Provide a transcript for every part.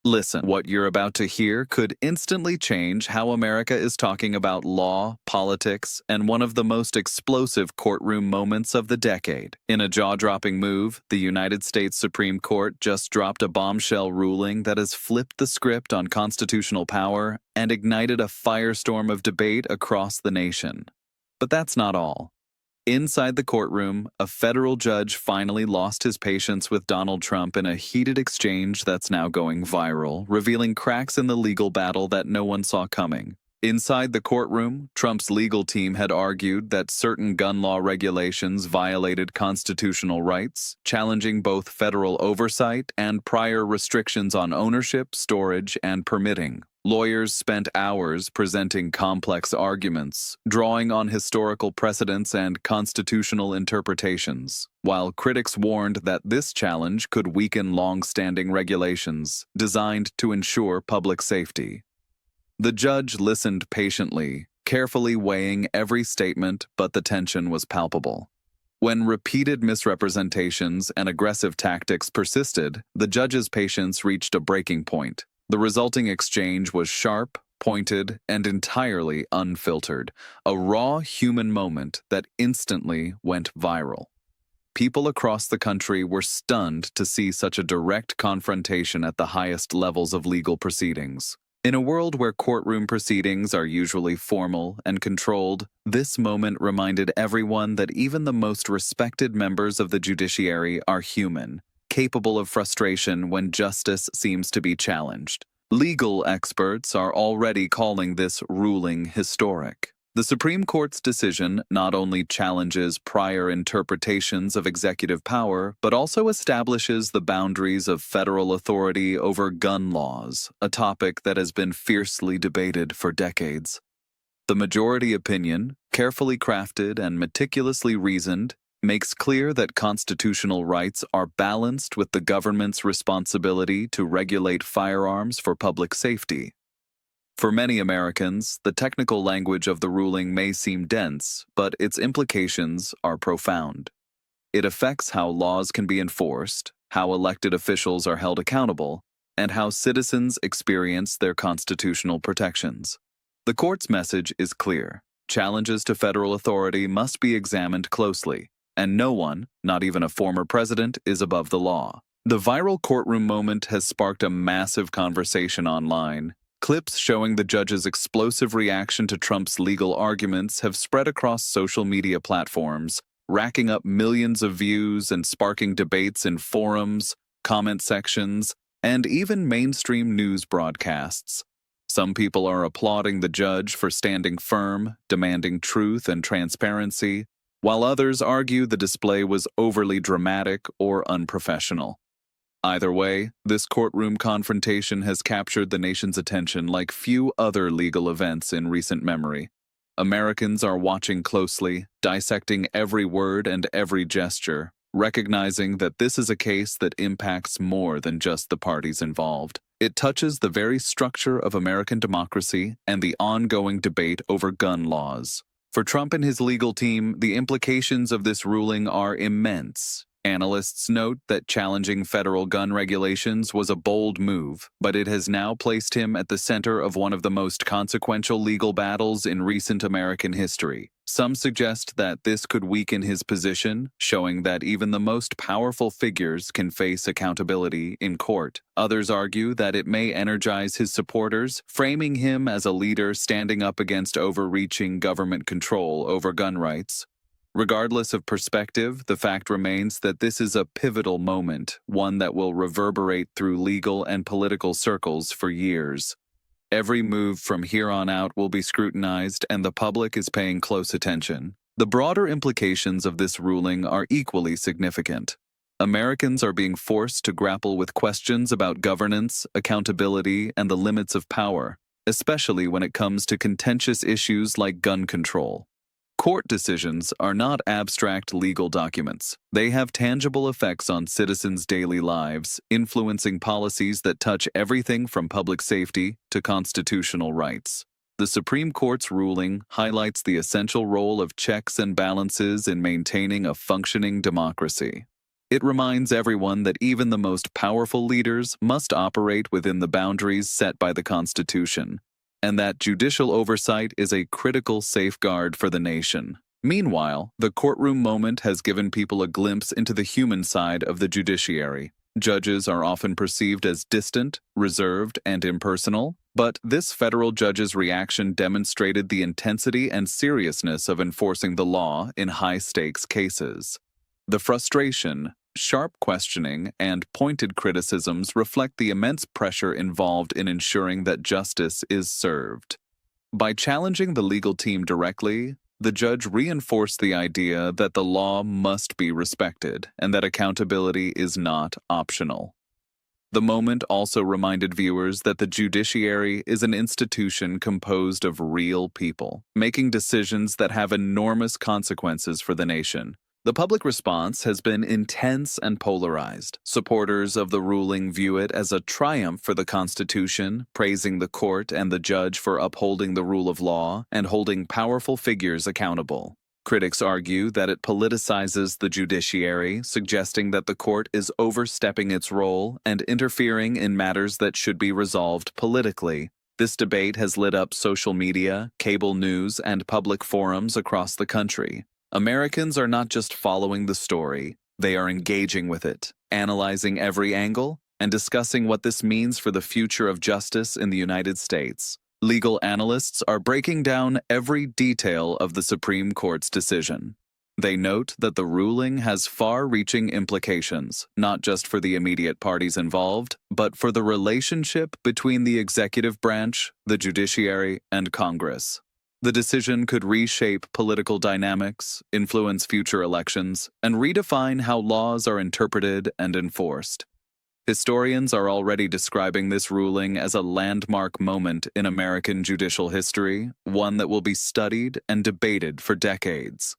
Listen, what you're about to hear could instantly change how America is talking about law, politics, and one of the most explosive courtroom moments of the decade. In a jaw-dropping move, the United States Supreme Court just dropped a bombshell ruling that has flipped the script on constitutional power and ignited a firestorm of debate across the nation. But that's not all. Inside the courtroom, a federal judge finally lost his patience with Donald Trump in a heated exchange that's now going viral, revealing cracks in the legal battle that no one saw coming. Inside the courtroom, Trump's legal team had argued that certain gun law regulations violated constitutional rights, challenging both federal oversight and prior restrictions on ownership, storage, and permitting. Lawyers spent hours presenting complex arguments, drawing on historical precedents and constitutional interpretations, while critics warned that this challenge could weaken long-standing regulations designed to ensure public safety. The judge listened patiently, carefully weighing every statement, but the tension was palpable. When repeated misrepresentations and aggressive tactics persisted, the judge's patience reached a breaking point. The resulting exchange was sharp, pointed, and entirely unfiltered, a raw human moment that instantly went viral. People across the country were stunned to see such a direct confrontation at the highest levels of legal proceedings. In a world where courtroom proceedings are usually formal and controlled, this moment reminded everyone that even the most respected members of the judiciary are human, capable of frustration when justice seems to be challenged. Legal experts are already calling this ruling historic. The Supreme Court's decision not only challenges prior interpretations of executive power, but also establishes the boundaries of federal authority over gun laws, a topic that has been fiercely debated for decades. The majority opinion, carefully crafted and meticulously reasoned, makes clear that constitutional rights are balanced with the government's responsibility to regulate firearms for public safety. For many Americans, the technical language of the ruling may seem dense, but its implications are profound. It affects how laws can be enforced, how elected officials are held accountable, and how citizens experience their constitutional protections. The court's message is clear. Challenges to federal authority must be examined closely, and no one, not even a former president, is above the law. The viral courtroom moment has sparked a massive conversation online. Clips showing the judge's explosive reaction to Trump's legal arguments have spread across social media platforms, racking up millions of views and sparking debates in forums, comment sections, and even mainstream news broadcasts. Some people are applauding the judge for standing firm, demanding truth and transparency, while others argue the display was overly dramatic or unprofessional. Either way, this courtroom confrontation has captured the nation's attention like few other legal events in recent memory. Americans are watching closely, dissecting every word and every gesture, recognizing that this is a case that impacts more than just the parties involved. It touches the very structure of American democracy and the ongoing debate over gun laws. For Trump and his legal team, the implications of this ruling are immense. Analysts note that challenging federal gun regulations was a bold move, but it has now placed him at the center of one of the most consequential legal battles in recent American history. Some suggest that this could weaken his position, showing that even the most powerful figures can face accountability in court. Others argue that it may energize his supporters, framing him as a leader standing up against overreaching government control over gun rights. Regardless of perspective, the fact remains that this is a pivotal moment, one that will reverberate through legal and political circles for years. Every move from here on out will be scrutinized, and the public is paying close attention. The broader implications of this ruling are equally significant. Americans are being forced to grapple with questions about governance, accountability, and the limits of power, especially when it comes to contentious issues like gun control. Court decisions are not abstract legal documents. They have tangible effects on citizens' daily lives, influencing policies that touch everything from public safety to constitutional rights. The Supreme Court's ruling highlights the essential role of checks and balances in maintaining a functioning democracy. It reminds everyone that even the most powerful leaders must operate within the boundaries set by the Constitution, and that judicial oversight is a critical safeguard for the nation. Meanwhile, the courtroom moment has given people a glimpse into the human side of the judiciary. Judges are often perceived as distant, reserved, and impersonal, but this federal judge's reaction demonstrated the intensity and seriousness of enforcing the law in high-stakes cases. The frustration, sharp questioning, and pointed criticisms reflect the immense pressure involved in ensuring that justice is served. By challenging the legal team directly, the judge reinforced the idea that the law must be respected and that accountability is not optional. The moment also reminded viewers that the judiciary is an institution composed of real people, making decisions that have enormous consequences for the nation. The public response has been intense and polarized. Supporters of the ruling view it as a triumph for the Constitution, praising the court and the judge for upholding the rule of law and holding powerful figures accountable. Critics argue that it politicizes the judiciary, suggesting that the court is overstepping its role and interfering in matters that should be resolved politically. This debate has lit up social media, cable news, and public forums across the country. Americans are not just following the story, they are engaging with it, analyzing every angle, and discussing what this means for the future of justice in the United States. Legal analysts are breaking down every detail of the Supreme Court's decision. They note that the ruling has far-reaching implications, not just for the immediate parties involved, but for the relationship between the executive branch, the judiciary, and Congress. The decision could reshape political dynamics, influence future elections, and redefine how laws are interpreted and enforced. Historians are already describing this ruling as a landmark moment in American judicial history, one that will be studied and debated for decades.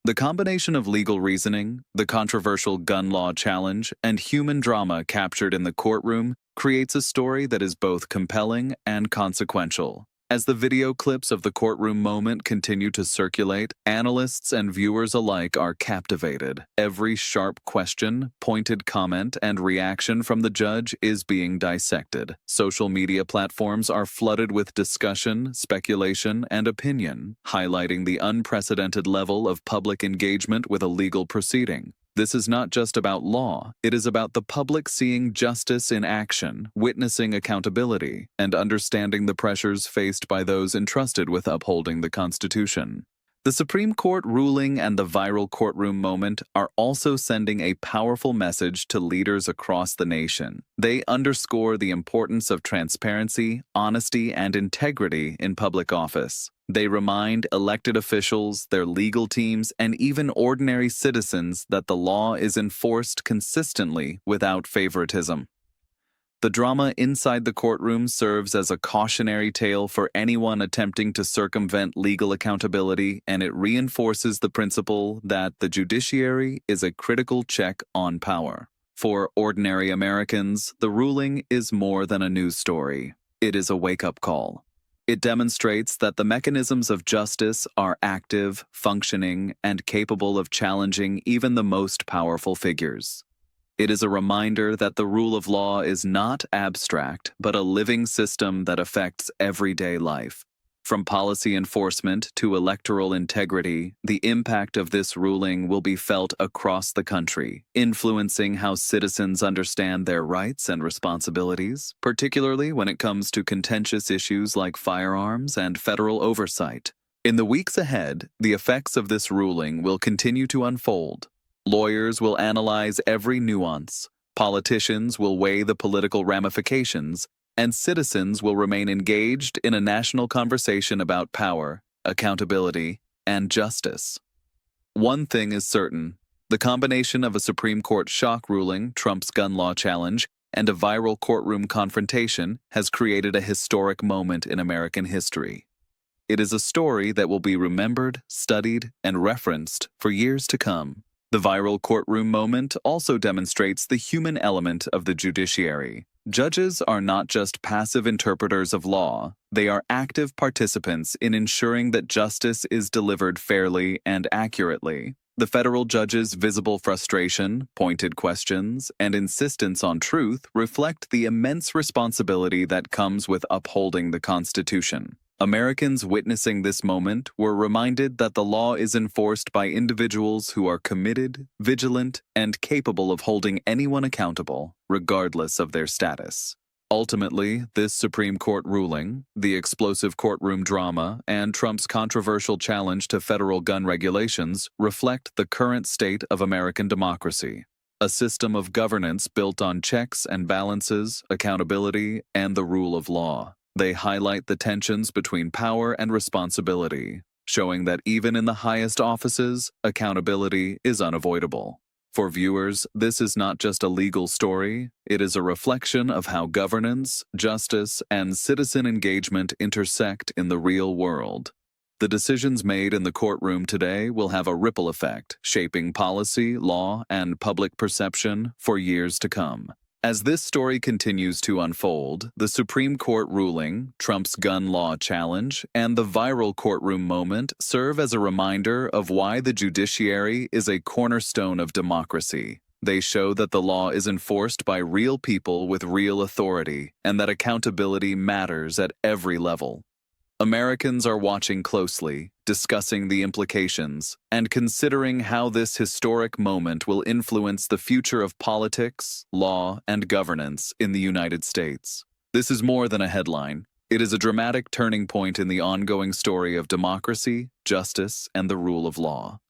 The combination of legal reasoning, the controversial gun law challenge, and human drama captured in the courtroom creates a story that is both compelling and consequential. As the video clips of the courtroom moment continue to circulate, analysts and viewers alike are captivated. Every sharp question, pointed comment, and reaction from the judge is being dissected. Social media platforms are flooded with discussion, speculation, and opinion, highlighting the unprecedented level of public engagement with a legal proceeding. This is not just about law, it is about the public seeing justice in action, witnessing accountability, and understanding the pressures faced by those entrusted with upholding the Constitution. The Supreme Court ruling and the viral courtroom moment are also sending a powerful message to leaders across the nation. They underscore the importance of transparency, honesty, and integrity in public office. They remind elected officials, their legal teams, and even ordinary citizens that the law is enforced consistently without favoritism. The drama inside the courtroom serves as a cautionary tale for anyone attempting to circumvent legal accountability, and it reinforces the principle that the judiciary is a critical check on power. For ordinary Americans, the ruling is more than a news story. It is a wake-up call. It demonstrates that the mechanisms of justice are active, functioning, and capable of challenging even the most powerful figures. It is a reminder that the rule of law is not abstract, but a living system that affects everyday life. From policy enforcement to electoral integrity, the impact of this ruling will be felt across the country, influencing how citizens understand their rights and responsibilities, particularly when it comes to contentious issues like firearms and federal oversight. In the weeks ahead, the effects of this ruling will continue to unfold. Lawyers will analyze every nuance, politicians will weigh the political ramifications, and citizens will remain engaged in a national conversation about power, accountability, and justice. One thing is certain: the combination of a Supreme Court shock ruling, Trump's gun law challenge, and a viral courtroom confrontation has created a historic moment in American history. It is a story that will be remembered, studied, and referenced for years to come. The viral courtroom moment also demonstrates the human element of the judiciary. Judges are not just passive interpreters of law, they are active participants in ensuring that justice is delivered fairly and accurately. The federal judge's visible frustration, pointed questions, and insistence on truth reflect the immense responsibility that comes with upholding the Constitution. Americans witnessing this moment were reminded that the law is enforced by individuals who are committed, vigilant, and capable of holding anyone accountable, regardless of their status. Ultimately, this Supreme Court ruling, the explosive courtroom drama, and Trump's controversial challenge to federal gun regulations reflect the current state of American democracy. A system of governance built on checks and balances, accountability, and the rule of law. They highlight the tensions between power and responsibility, showing that even in the highest offices, accountability is unavoidable. For viewers, this is not just a legal story, it is a reflection of how governance, justice, and citizen engagement intersect in the real world. The decisions made in the courtroom today will have a ripple effect, shaping policy, law, and public perception for years to come. As this story continues to unfold, the Supreme Court ruling, Trump's gun law challenge, and the viral courtroom moment serve as a reminder of why the judiciary is a cornerstone of democracy. They show that the law is enforced by real people with real authority, and that accountability matters at every level. Americans are watching closely, discussing the implications, and considering how this historic moment will influence the future of politics, law, and governance in the United States. This is more than a headline. It is a dramatic turning point in the ongoing story of democracy, justice, and the rule of law.